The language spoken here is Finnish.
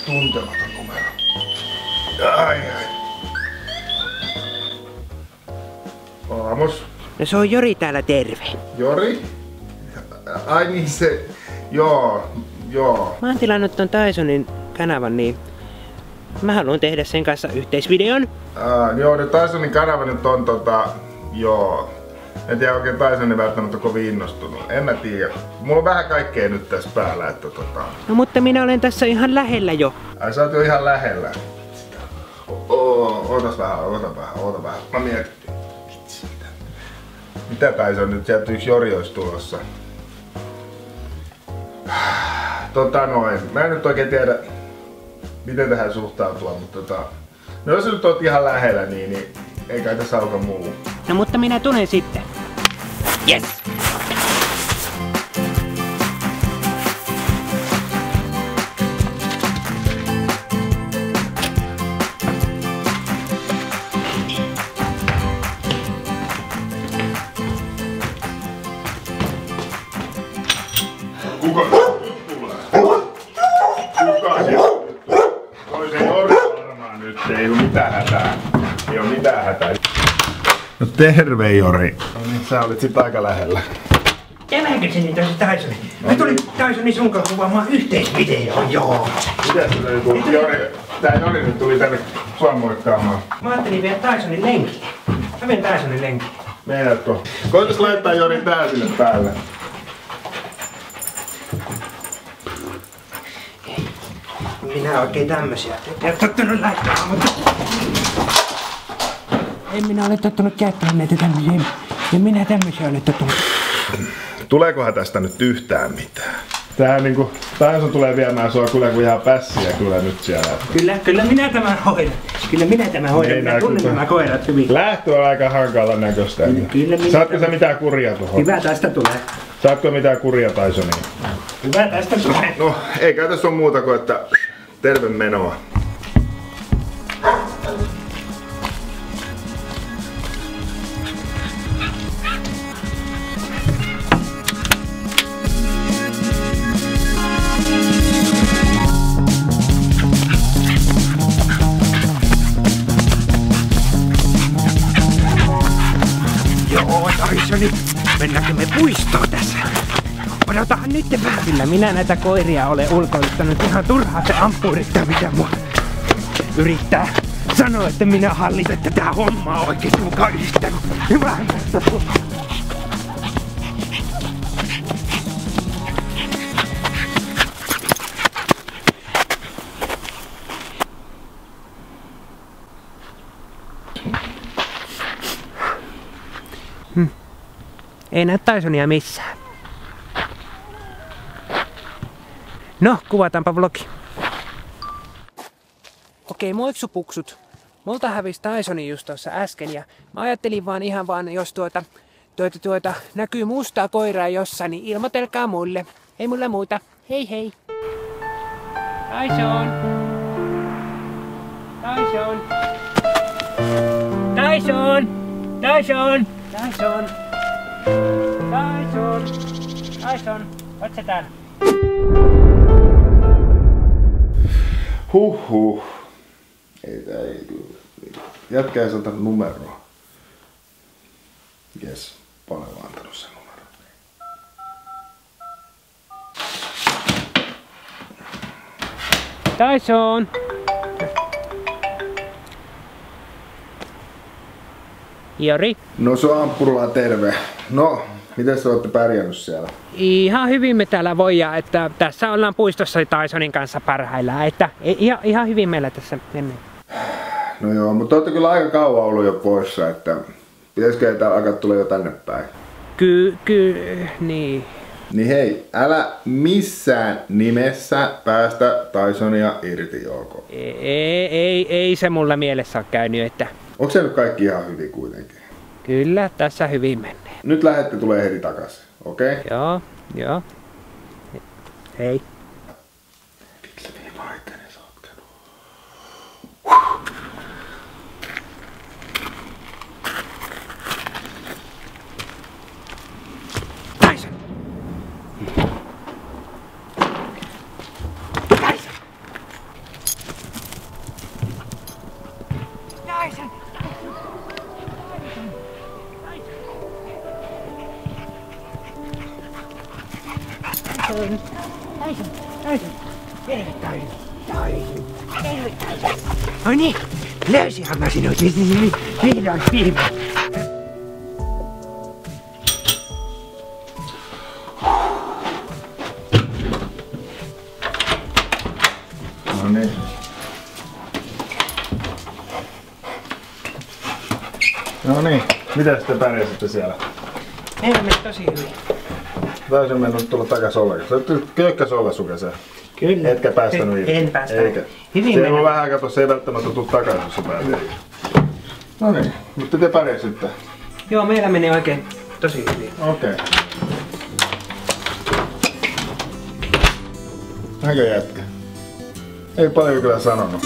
tuntematon numero. Ai. Amos. No se on Jori täällä, terve. Jori? Ai niin se... Joo. Mä oon tilannut ton Tysonin kanavan, niin mä haluan tehdä sen kanssa yhteisvideon. Joo, ne Tysonin kanava nyt on joo. En tiedä oikein Tysonin välttämättä kovin innostunut. En mä tiedä. Mulla on vähän kaikkea nyt tässä päällä, että No mutta minä olen tässä ihan lähellä jo. Ai sä oot jo ihan lähellä. Ootas vähän. Mä mietin. Mitä Tyson nyt? Sieltä yksi Jori olisi tulossa. Mä en nyt oikein tiedä, miten tähän suhtautua, mutta no jos nyt oot ihan lähellä, niin ei kai tässä auta muu. No mutta minä tulen sitten. Yes! Kuka tulee? Kuka sieltä? Toi se Jori varmaan nyt, ei oo mitään hätää. No terve Jori. No niin, sä olit sit aika lähellä. Tämäkö se niitä se Tyson? Mä tulin Tysonin sun kanssa kuvaamaan yhteisvideoon, joo. Mitäs se nyt tuli? Tää Jori nyt tuli tänne sua moikkaamaan. Mä ajattelin vielä Tysonin lenkille. Mä vien Tysonin lenkille. Meinaatko? Koitais laittaa Jorin tää sinne päälle. Minä oikein tämmösiä. En tottunut laittamaan, mutta... En minä ole tottunut käyttämään näitä tämmösiä. Ja minä tämmösiä olen tottunut. Tuleekohan tästä nyt yhtään mitään? Tähän niinku... Tyson tulee viemään sua kyllä kuin ihan pässiä kyllä nyt siellä. Kyllä minä tämän hoidan. Minä tunnen nämä koirat hyvin. Lähtö on aika hankala näköistä. Saatko sä mitään kuria tuohon? Hyvä tästä tulee. Saatko mitään kuria Tysoniin? Hyvä tästä tulee. No, ei kai tässä on muuta kuin että terve menoa. Joo, Tysoni, mennäänkö me puistoon tässä? Odotahan nyt vähän. Kyllä minä näitä koiria olen ulkoiluttanut ihan turhaa, se ampuu mitä mua yrittää sanoa, että minä hallitsen tätä hommaa oikeesti mukaan yhtään. Hyvä. Ei näy Tysonia missään. No, kuvataanpa vlogi. Okei, moiksupuksut. Multa hävisi Tysoni just tuossa äsken ja mä ajattelin vaan jos näkyy mustaa koiraa jossain, niin ilmoitelkaa mulle. Ei mulla muuta. Hei hei. Tyson. Tyson. Tyson. Tyson. Tyson. Tyson. Tyson. Oot sä täällä? Huhhuh. Ei kyllä. Jätkä ei saata numeroa. Jes, paljon antanut sen numeron. Tyson! Jori? No se on Ampurla, terve. No, miten sä olette pärjännyt siellä? Ihan hyvin me täällä voidaan, että tässä ollaan puistossa Tysonin kanssa parhaillaan, että ihan hyvin meillä tässä menee. No joo, mutta olette kyllä aika kauan ollut jo poissa, että pitäisikö täällä alkaa tulla jo tänne päin? Niin. Niin hei, älä missään nimessä päästä Tysonia irti, joko? Ei se mulla mielessä ole käynyt, että... Onko se nyt kaikki ihan hyvin kuitenkin? Kyllä, tässä hyvin menee. Nyt lähette tulee heti takaisin, okei? Okay? Joo. Hei. Tyson! Tyson! No niin, löysinhän mä sinut vihdoin viimein. No niin. No niin, mitäs te pärjäsitte siellä? Meillä meni tosi hyvin. Täysin mennyt tulla takas ollenkaan. Sä oot köykkäs olla sukeseen. Kyllä. Etkä päästänyt irti. En päästänyt. Eikä. Hyvin se on mennä. vähän aikaa tossa, ei välttämättä tuu takaisin, jos sä pääset. No niin, mutta te pärjäsitte. Joo, meillä meni oikein tosi hyvin. Okei. Näkö jätkä? Ei paljon kyllä sanonut.